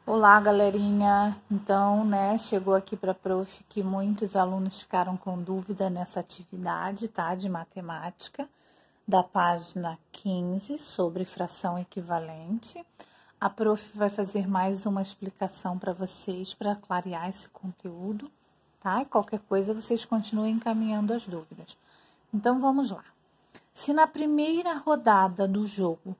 Olá, galerinha. Então, chegou aqui para a prof que muitos alunos ficaram com dúvida nessa atividade, tá? De matemática, da página 15, sobre fração equivalente. A prof vai fazer mais uma explicação para vocês, para clarear esse conteúdo, tá? E qualquer coisa, vocês continuem encaminhando as dúvidas. Então, vamos lá. Se na primeira rodada do jogo,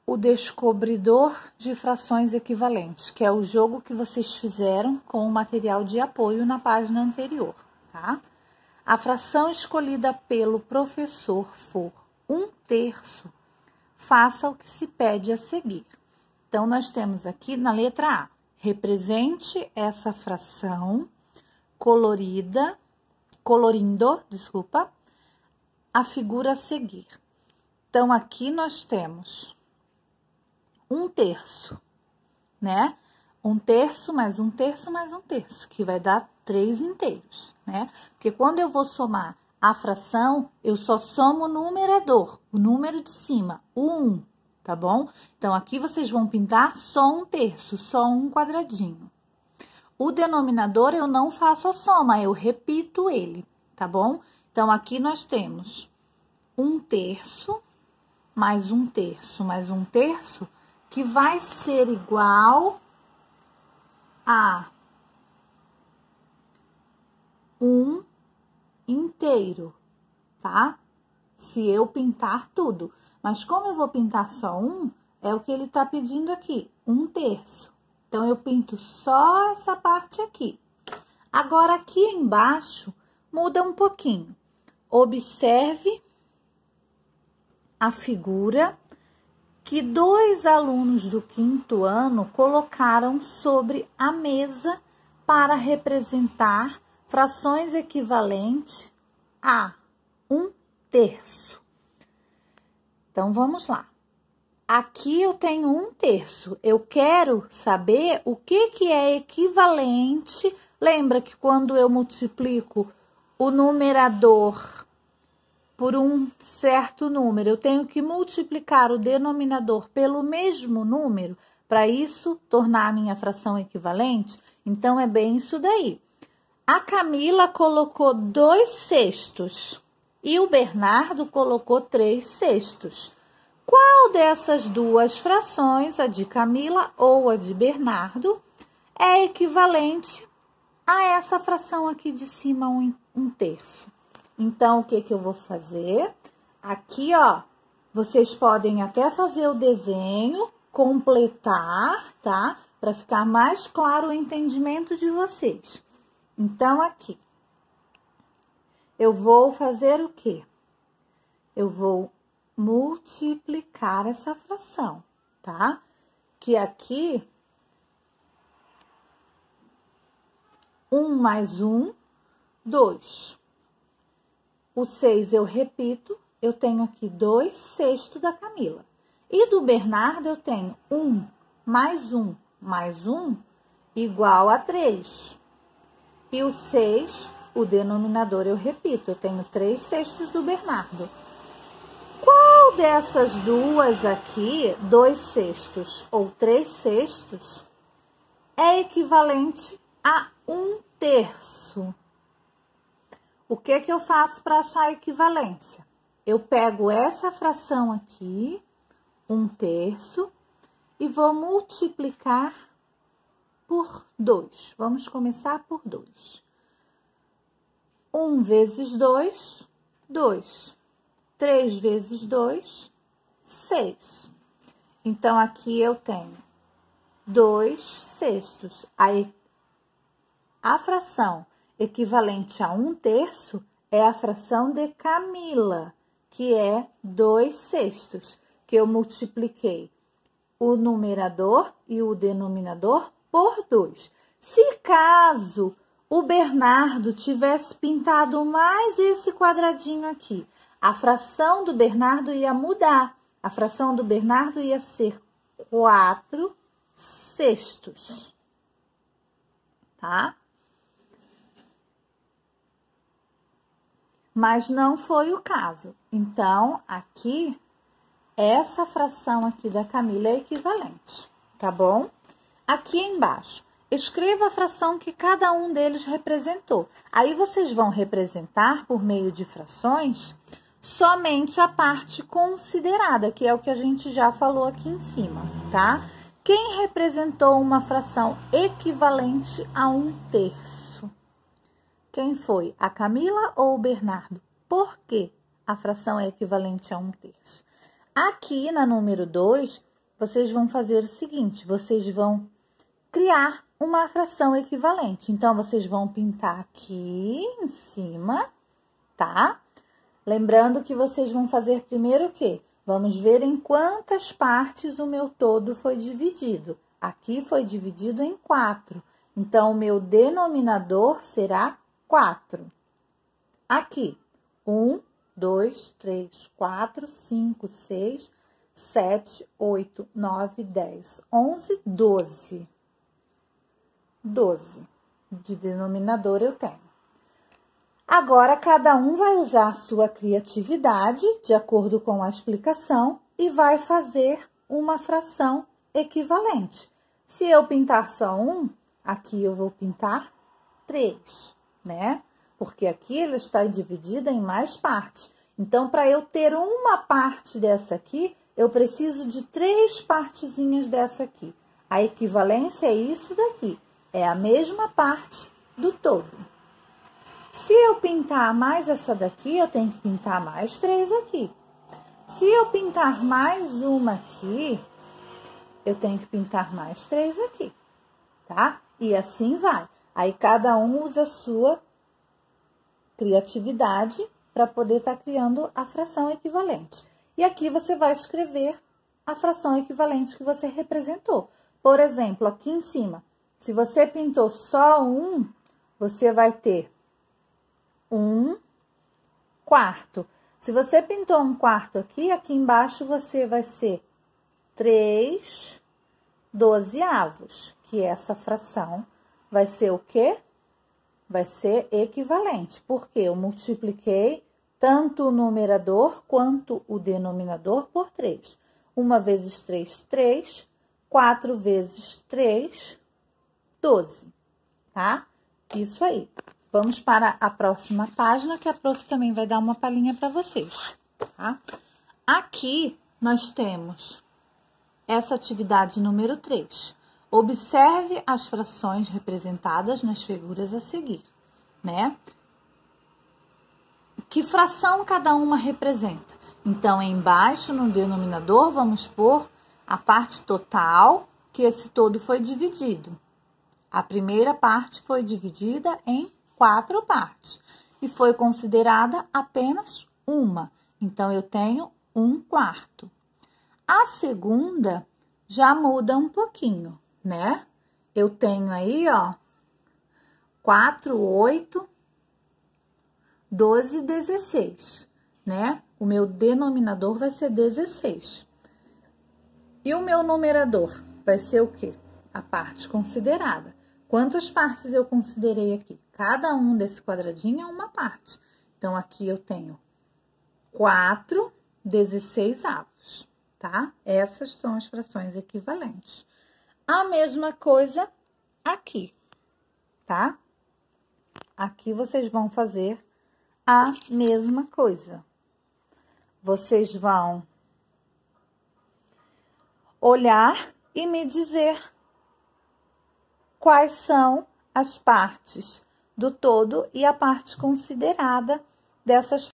o descobridor de frações equivalentes, que é o jogo que vocês fizeram com o material de apoio na página anterior, tá? A fração escolhida pelo professor for 1/3, faça o que se pede a seguir. Então, nós temos aqui na letra A, represente essa fração colorindo, a figura a seguir. Então, aqui nós temos 1/3, né? 1/3 mais 1/3 mais 1/3, que vai dar 3 inteiros, né? Porque quando eu vou somar a fração, eu só somo o numerador, o número de cima, o 1, tá bom? Então, aqui vocês vão pintar só 1/3, só um quadradinho. O denominador, eu não faço a soma, eu repito ele, tá bom? Então, aqui nós temos 1/3 mais 1/3 mais 1/3, que vai ser igual a 1 inteiro, tá? Se eu pintar tudo. Mas como eu vou pintar só um, é o que ele tá pedindo aqui, 1/3. Então, eu pinto só essa parte aqui. Agora, aqui embaixo, muda um pouquinho. Observe a figura que 2 alunos do 5º ano colocaram sobre a mesa para representar frações equivalentes a 1/3. Então, vamos lá. Aqui eu tenho 1/3. Eu quero saber o que é equivalente. Lembra que quando eu multiplico o numerador por um certo número, eu tenho que multiplicar o denominador pelo mesmo número, para isso tornar a minha fração equivalente? Então, é bem isso daí. A Camila colocou 2/6 e o Bernardo colocou 3/6. Qual dessas duas frações, a de Camila ou a de Bernardo, é equivalente a essa fração aqui de cima, 1/3? Então, o que eu vou fazer? Aqui, ó, vocês podem até fazer o desenho, completar, tá? Para ficar mais claro o entendimento de vocês. Então, aqui, eu vou fazer o quê? Eu vou multiplicar essa fração, tá? Que aqui, 1 mais 1, 2. O 6 eu repito, eu tenho aqui 2/6 da Camila. E do Bernardo eu tenho 1 mais 1 mais 1 igual a 3. E o 6, o denominador eu repito, eu tenho 3/6 do Bernardo. Qual dessas duas aqui, 2/6 ou 3/6, é equivalente a 1/3? O que eu faço para achar a equivalência? Eu pego essa fração aqui, 1/3, e vou multiplicar por 2. Vamos começar por 2. 1 vezes 2, 2. 3 vezes 2, 6. Então, aqui eu tenho 2/6. A fração equivalente a 1/3 é a fração de Camila, que é 2/6, que eu multipliquei o numerador e o denominador por 2. Se caso o Bernardo tivesse pintado mais esse quadradinho aqui, a fração do Bernardo ia mudar. A fração do Bernardo ia ser 4/6, tá? Mas não foi o caso. Então, aqui, essa fração aqui da Camila é equivalente. tá bom? Aqui embaixo, escreva a fração que cada um deles representou. Aí, vocês vão representar, por meio de frações, somente a parte considerada, que é o que a gente já falou aqui em cima, tá? Quem representou uma fração equivalente a 1/3? Quem foi? A Camila ou o Bernardo? Por que a fração é equivalente a 1/3? Aqui, na número 2, vocês vão fazer o seguinte, vocês vão criar uma fração equivalente. Então, vocês vão pintar aqui em cima, tá? Lembrando que vocês vão fazer primeiro o quê? Vamos ver em quantas partes o meu todo foi dividido. Aqui foi dividido em 4. Então, o meu denominador será 4. Aqui, 1, 2, 3, 4, 5, 6, 7, 8, 9, 10, 11, 12. 12 de denominador eu tenho. Agora, cada um vai usar a sua criatividade, de acordo com a explicação, e vai fazer uma fração equivalente. Se eu pintar só 1, aqui eu vou pintar 3, né? Porque aqui ela está dividida em mais partes. Então, para eu ter uma parte dessa aqui, eu preciso de 3 partezinhas dessa aqui. A equivalência é isso daqui, é a mesma parte do todo. Se eu pintar mais essa daqui, eu tenho que pintar mais 3 aqui. Se eu pintar mais uma aqui, eu tenho que pintar mais 3 aqui, tá? E assim vai. Aí, cada um usa a sua criatividade para poder estar criando a fração equivalente. E aqui você vai escrever a fração equivalente que você representou. Por exemplo, aqui em cima, se você pintou só 1, você vai ter 1/4. Se você pintou 1/4 aqui, aqui embaixo você vai ser 3/12, que essa fração vai ser o quê? Vai ser equivalente, porque eu multipliquei tanto o numerador quanto o denominador por 3. 1 vezes 3, 3. 4 vezes 3, 12, tá? Isso aí. Vamos para a próxima página, que a prof também vai dar uma palhinha para vocês, tá? Aqui, nós temos essa atividade número 3. Observe as frações representadas nas figuras a seguir, né? Que fração cada uma representa? Então, embaixo, no denominador, vamos pôr a parte total, que esse todo foi dividido. A primeira parte foi dividida em 4 partes e foi considerada apenas uma. Então, eu tenho 1/4. A segunda já muda um pouquinho, né? Eu tenho aí, ó, 4, 8, 12, 16, né? O meu denominador vai ser 16. E o meu numerador vai ser o quê? A parte considerada. Quantas partes eu considerei aqui? Cada um desse quadradinho é uma parte. Então, aqui eu tenho 4/16, tá? Essas são as frações equivalentes. A mesma coisa aqui, tá? Aqui vocês vão fazer a mesma coisa. Vocês vão olhar e me dizer quais são as partes do todo e a parte considerada dessas